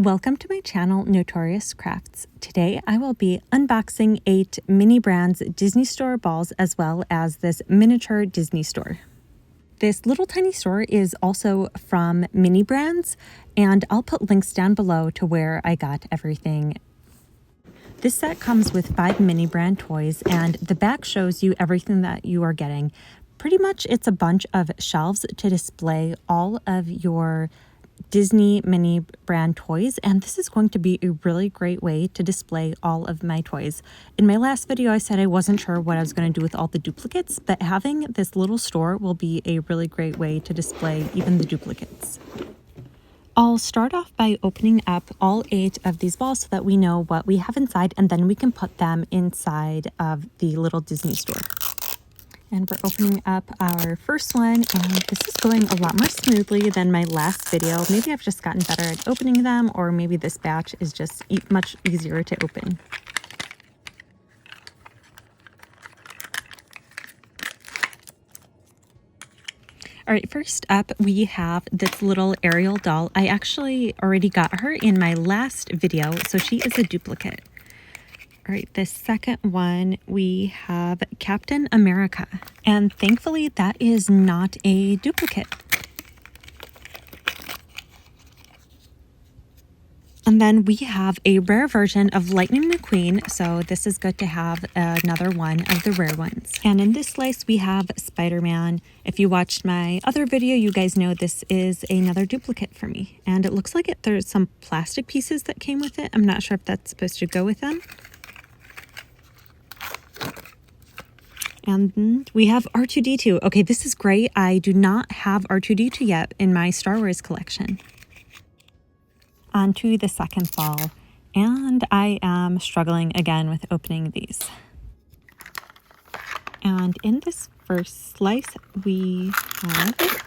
Welcome to my channel, Notorious Crafts. Today I will be unboxing 8 Mini Brands Disney Store balls as well as this miniature Disney store. This little tiny store is also from Mini Brands, and I'll put links down below to where I got everything. This set comes with 5 Mini Brand toys, and the back shows you everything that you are getting. Pretty much it's a bunch of shelves to display all of your Disney Mini Brand toys, and this is going to be a really great way to display all of my toys. In my last video I said I wasn't sure what I was going to do with all the duplicates, but having this little store will be a really great way to display even the duplicates. I'll start off by opening up all 8 of these balls so that we know what we have inside, and then we can put them inside of the little Disney store. And we're opening up our first one, and this is going a lot more smoothly than my last video. Maybe I've just gotten better at opening them, or maybe this batch is just much easier to open. All right, first up, we have this little Ariel doll. I actually already got her in my last video, so she is a duplicate. All right, the second one, we have Captain America, and thankfully that is not a duplicate. And then we have a rare version of Lightning McQueen, so this is good to have another one of the rare ones. And in this slice, we have Spider-Man. If you watched my other video, you guys know this is another duplicate for me. And it looks like there's some plastic pieces that came with it. I'm not sure if that's supposed to go with them. And then we have R2-D2. Okay, this is great. I do not have R2-D2 yet in my Star Wars collection. On to the second ball, and I am struggling again with opening these. And in this first slice, we have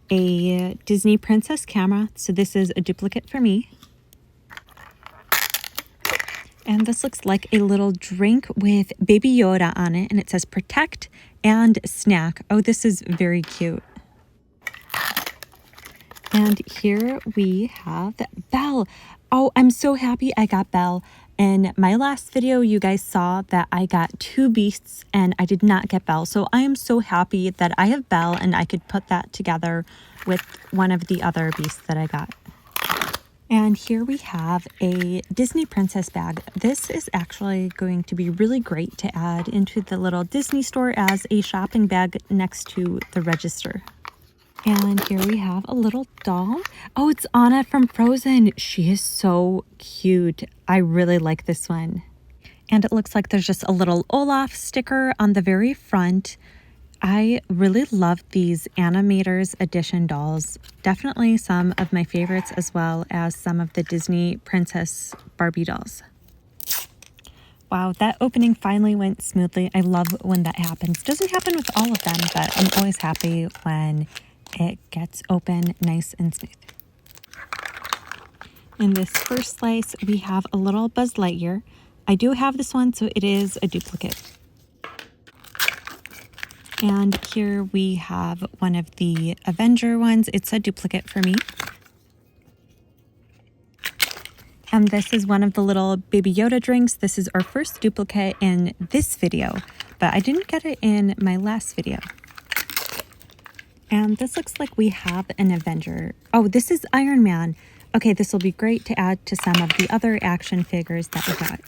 a Disney Princess camera. So this is a duplicate for me. And this looks like a little drink with Baby Yoda on it, and it says protect and snack. Oh, this is very cute. And here we have Belle. Oh, I'm so happy I got Belle. In my last video, you guys saw that I got 2 beasts and I did not get Belle. So I am so happy that I have Belle and I could put that together with one of the other beasts that I got. And here we have a Disney Princess bag. This is actually going to be really great to add into the little Disney store as a shopping bag next to the register. And here we have a little doll. Oh, it's Anna from Frozen. She is so cute. I really like this one. And it looks like there's just a little Olaf sticker on the very front. I really love these Animators Edition dolls. Definitely some of my favorites, as well as some of the Disney Princess Barbie dolls. Wow, that opening finally went smoothly. I love when that happens. Doesn't happen with all of them, but I'm always happy when it gets open nice and smooth. In this first slice, we have a little Buzz Lightyear. I do have this one, so it is a duplicate. And here we have one of the Avenger ones. It's a duplicate for me. And this is one of the little Baby Yoda drinks. This is our first duplicate in this video, but I didn't get it in my last video. And this looks like we have an Avenger. Oh, this is Iron Man. Okay, this will be great to add to some of the other action figures that we got.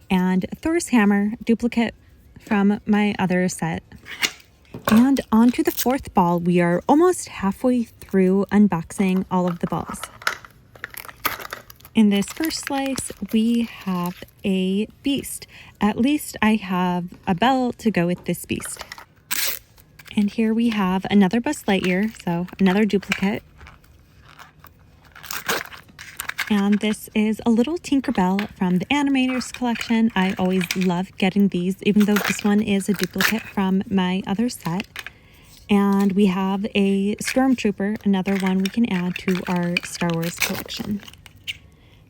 And Thor's hammer, duplicate from my other set. And on to the fourth ball. We are almost halfway through unboxing all of the balls. In this first slice, we have a beast. At least I have a Belle to go with this beast. And here we have another Buzz Lightyear, so another duplicate. And this is a little Tinkerbell from the Animators collection. I always love getting these, even though this one is a duplicate from my other set. And we have a Stormtrooper, another one we can add to our Star Wars collection.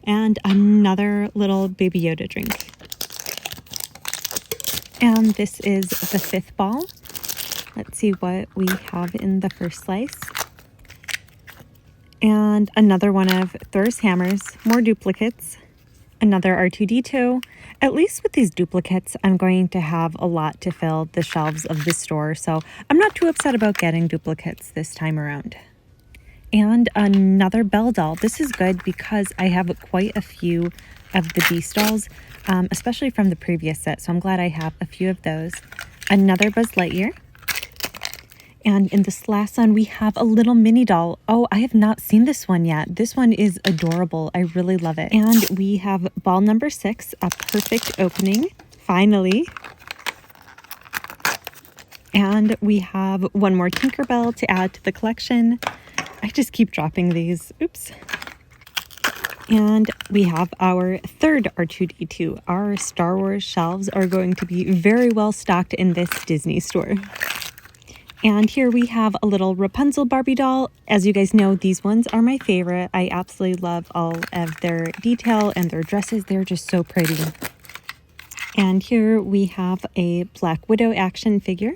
And another little Baby Yoda drink. And this is the 5th ball. Let's see what we have in the first slice. And another one of Thor's hammers, more duplicates, another R2-D2. At least with these duplicates, I'm going to have a lot to fill the shelves of the store, so I'm not too upset about getting duplicates this time around. And another Belle doll. This is good because I have quite a few of the Beast dolls, especially from the previous set, so I'm glad I have a few of those. Another Buzz Lightyear. And in this last one, we have a little mini doll. Oh, I have not seen this one yet. This one is adorable. I really love it. And we have ball number 6, a perfect opening, finally. And we have one more Tinkerbell to add to the collection. I just keep dropping these. Oops. And we have our third R2-D2. Our Star Wars shelves are going to be very well stocked in this Disney store. And here we have a little Rapunzel Barbie doll. As you guys know, these ones are my favorite. I absolutely love all of their detail and their dresses. They're just so pretty. And here we have a Black Widow action figure.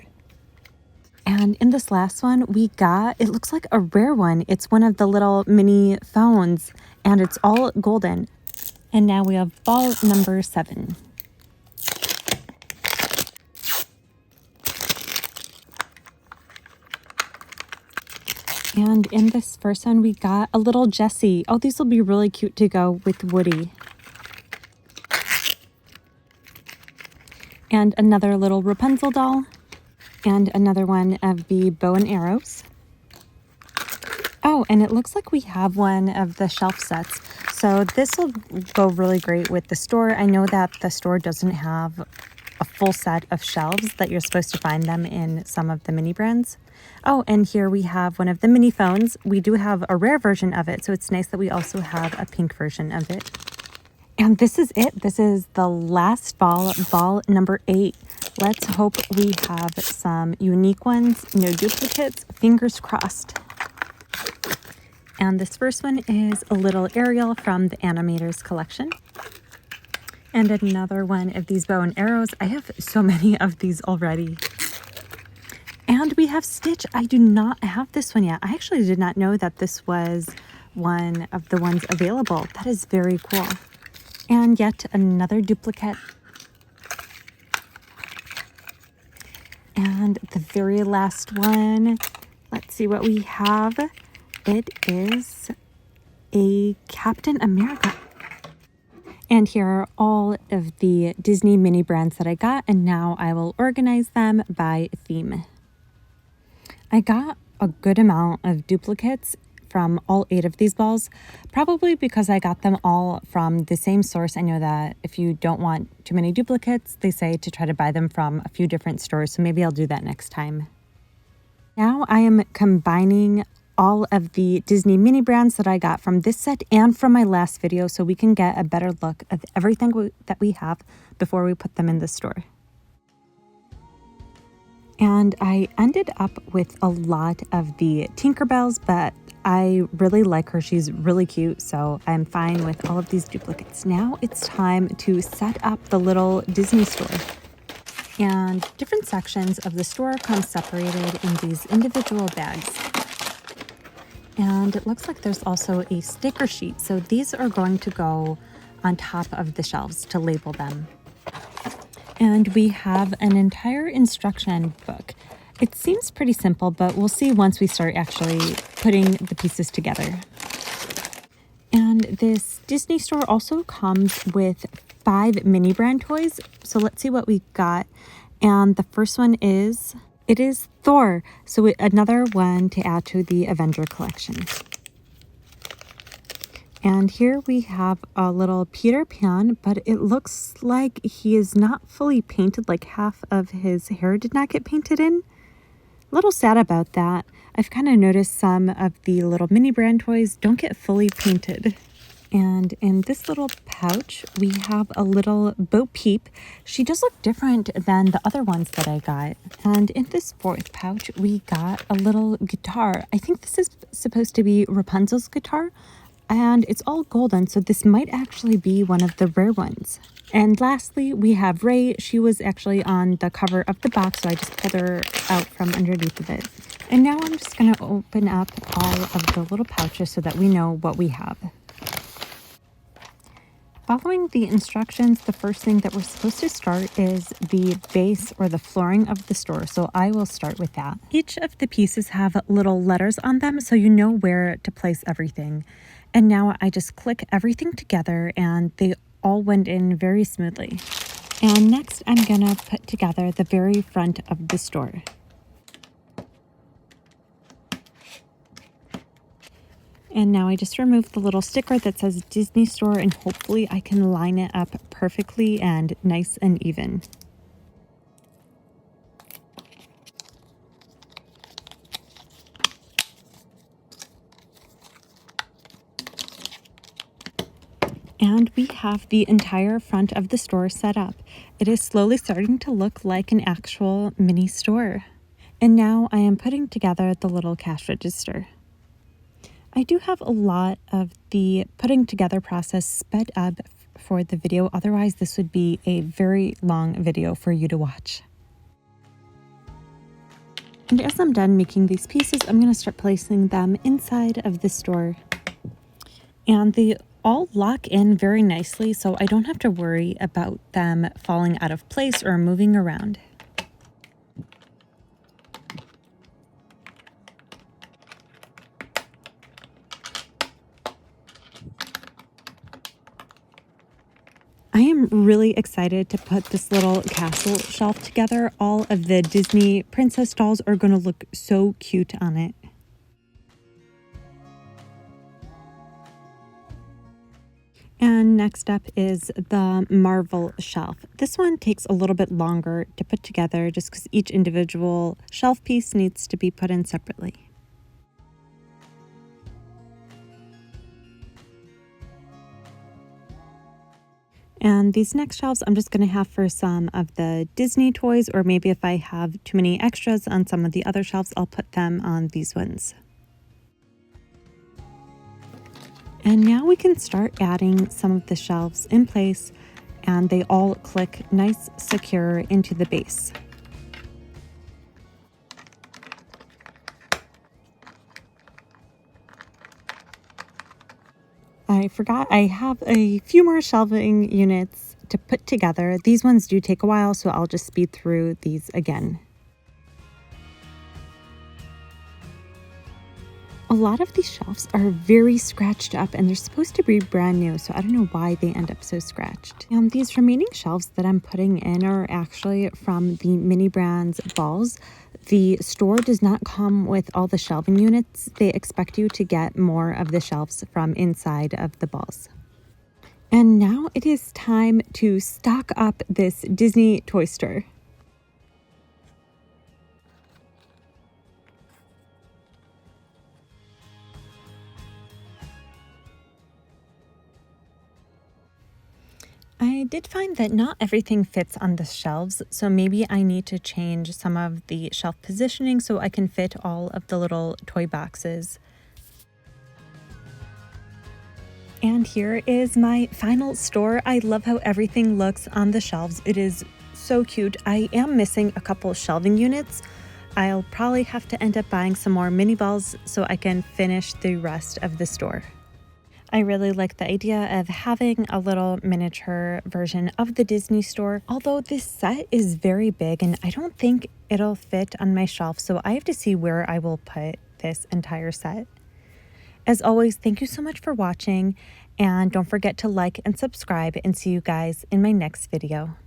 And in this last one, we got, it looks like a rare one. It's one of the little mini phones, and it's all golden. And now we have ball number 7. And in this first one, we got a little Jessie. Oh, these will be really cute to go with Woody. And another little Rapunzel doll. And another one of the bow and arrows. Oh, and it looks like we have one of the shelf sets. So this will go really great with the store. I know that the store doesn't have a full set of shelves that you're supposed to find them in some of the mini brands. Oh, and here we have one of the mini phones. We do have a rare version of it, so it's nice that we also have a pink version of it. And this is it. This is the last ball number 8. Let's hope we have some unique ones, no duplicates, fingers crossed. And this first one is a little Ariel from the Animators collection. And another one of these bow and arrows. I have so many of these already. And we have Stitch. I do not have this one yet. I actually did not know that this was one of the ones available. That is very cool. And yet another duplicate. And the very last one, let's see what we have. It is a Captain America. And here are all of the Disney mini brands that I got, and now I will organize them by theme. I got a good amount of duplicates from all 8 of these balls, probably because I got them all from the same source. I know that if you don't want too many duplicates, they say to try to buy them from a few different stores, so maybe I'll do that next time. Now I am combining all of the Disney mini brands that I got from this set and from my last video so we can get a better look of everything that we have before we put them in the store. And I ended up with a lot of the Tinkerbells, but I really like her. She's really cute, so I'm fine with all of these duplicates. Now it's time to set up the little Disney store. And different sections of the store come separated in these individual bags. And it looks like there's also a sticker sheet, so these are going to go on top of the shelves to label them. And we have an entire instruction book. It seems pretty simple, but we'll see once we start actually putting the pieces together. And this Disney store also comes with 5 mini brand toys. So let's see what we got. And the first one is, it is Thor. So another one to add to the Avenger collection. And here we have a little Peter Pan, but it looks like he is not fully painted, like half of his hair did not get painted in. A little sad about that. I've kind of noticed some of the little mini brand toys don't get fully painted. And in this little pouch, we have a little Bo Peep. She does look different than the other ones that I got. And in this 4th pouch, we got a little guitar. I think this is supposed to be Rapunzel's guitar. and it's all golden, so this might actually be one of the rare ones. And lastly, we have Ray. She was actually on the cover of the box, so I just pulled her out from underneath of it. And now I'm just going to open up all of the little pouches so that we know what we have. Following the instructions, the first thing that we're supposed to start is the base or the flooring of the store, so I will start with that. Each of the pieces have little letters on them, so you know where to place everything. And now I just click everything together and they all went in very smoothly. And next I'm gonna put together the very front of the store. And now I just removed the little sticker that says Disney Store, and hopefully I can line it up perfectly and nice and even. And we have the entire front of the store set up. It is slowly starting to look like an actual mini store. And now I am putting together the little cash register. I do have a lot of the putting together process sped up for the video, otherwise this would be a very long video for you to watch. And as I'm done making these pieces, I'm going to start placing them inside of the store. And they all lock in very nicely, so I don't have to worry about them falling out of place or moving around. I am really excited to put this little castle shelf together. All of the Disney princess dolls are going to look so cute on it. And next up is the Marvel shelf. This one takes a little bit longer to put together just because each individual shelf piece needs to be put in separately. And these next shelves I'm just going to have for some of the Disney toys, or maybe if I have too many extras on some of the other shelves, I'll put them on these ones. And now we can start adding some of the shelves in place, and they all click nice, secure into the base. I forgot I have a few more shelving units to put together. These ones do take a while, so I'll just speed through these again. A lot of these shelves are very scratched up, and they're supposed to be brand new, so I don't know why they end up so scratched. These remaining shelves that I'm putting in are actually from the Mini Brands balls. The store does not come with all the shelving units. They expect you to get more of the shelves from inside of the balls. And now it is time to stock up this Disney toy store. I did find that not everything fits on the shelves, so maybe I need to change some of the shelf positioning so I can fit all of the little toy boxes. And here is my final store. I love how everything looks on the shelves. It is so cute. I am missing a couple shelving units. I'll probably have to end up buying some more mini balls so I can finish the rest of the store. I really like the idea of having a little miniature version of the Disney store, although this set is very big and I don't think it'll fit on my shelf, so I have to see where I will put this entire set. As always, thank you so much for watching, and don't forget to like and subscribe, and see you guys in my next video.